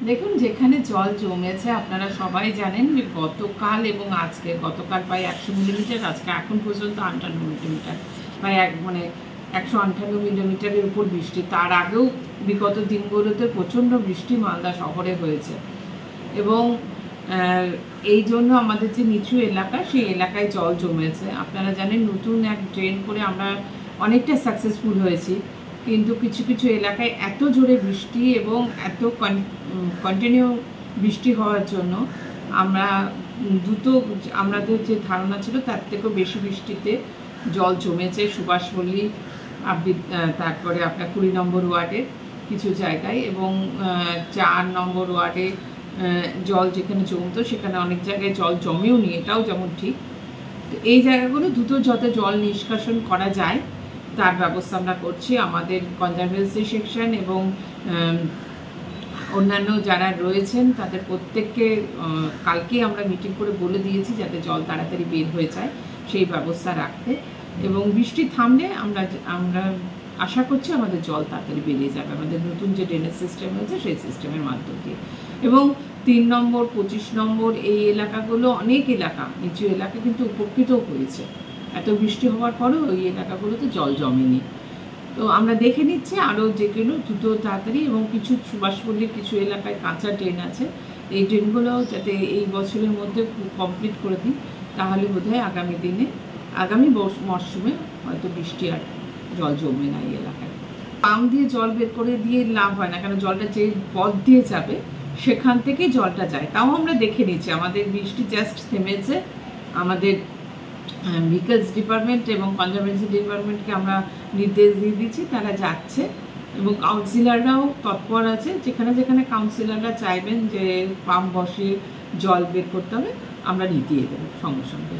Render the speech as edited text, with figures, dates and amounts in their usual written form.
দেখুন, যেখানে জল জমেছে আপনারা সবাই জানেন যে গতকাল এবং আজকে, গতকাল প্রায় 100 মিলিমিটার, আজকে এখন পর্যন্ত 58 মিলিমিটার, প্রায় মানে 158 মিলিমিটারের উপর বৃষ্টি। তার আগেও বিগত দিনগুলোতে প্রচণ্ড বৃষ্টি মালদা শহরে হয়েছে এবং এই জন্য আমাদের যে নিচু এলাকা, সেই এলাকায় জল জমেছে। আপনারা জানেন নতুন এক ড্রেন করে আমরা অনেকটা সাকসেসফুল হয়েছি, কিন্তু কিছু কিছু এলাকায় এত জোরে বৃষ্টি এবং এত কন্টিনিউ বৃষ্টি হওয়ার জন্য আমরা আমাদের যে ধারণা ছিল তার থেকেও বেশি বৃষ্টিতে জল জমেছে সুভাষপল্লী, তারপরে আপনার 20 নম্বর ওয়ার্ডের কিছু জায়গায় এবং 4 নম্বর ওয়ার্ডে জল যেখানে জমতো সেখানে অনেক জায়গায় জল জমেও নি, এটাও যেমন ঠিক। তো এই জায়গাগুলো দ্রুত যাতে জল নিষ্কাশন করা যায় তার ব্যবস্থা আমরা করছি। আমাদের কনজারভেন্সি সেকশন এবং অন্যান্য যারা রয়েছেন তাদের প্রত্যেককে কালকেই আমরা মিটিং করে বলে দিয়েছি যাতে জল তাড়াতাড়ি বের হয়ে যায় সেই ব্যবস্থা রাখতে, এবং বৃষ্টি থামলে আমরা আশা করছি আমাদের জল তাড়াতাড়ি বেরিয়ে যাবে আমাদের নতুন যে ড্রেনেজ সিস্টেম হয়েছে সেই সিস্টেমের মাধ্যম দিয়ে। এবং 3 নম্বর 25 নম্বর এই এলাকাগুলো, অনেক এলাকা নিচু এলাকা কিন্তু উপকৃতও হয়েছে। এত বৃষ্টি হওয়ার পরেও ওই এলাকাগুলোতে জল জমেনি। তো আমরা দেখে নিচ্ছি আরও যেগুলো দ্রুত তাড়াতাড়ি, এবং কিছু সুভাষপল্লীর কিছু এলাকায় কাঁচা ড্রেন আছে, এই ড্রেনগুলো যাতে এই বছরের মধ্যে কমপ্লিট করে দিই, তাহলে বোধহয় আগামী দিনে আগামী মরশুমে হয়তো বৃষ্টি আর জল জমবে না এই এলাকায়। পাম্প দিয়ে জল বের করে দিয়ে লাভ হয় না, কারণ জলটা যে পথ দিয়ে যাবে সেখান থেকেই জলটা যায়। তাও আমরা দেখে নিচ্ছি, আমাদের বৃষ্টি জাস্ট থেমেছে, আমাদের ভিকেলস ডিপার্টমেন্ট এবং কনজারভেন্সি ডিপার্টমেন্টকে আমরা নির্দেশ দিয়ে দিচ্ছি, তারা যাচ্ছে এবং কাউন্সিলররাও তৎপর আছে। যেখানে যেখানে কাউন্সিলররা চাইবেন যে পাম্প বসিয়ে জল বের করতে হবে, আমরা নিতিয়ে দেবো সঙ্গে সঙ্গে।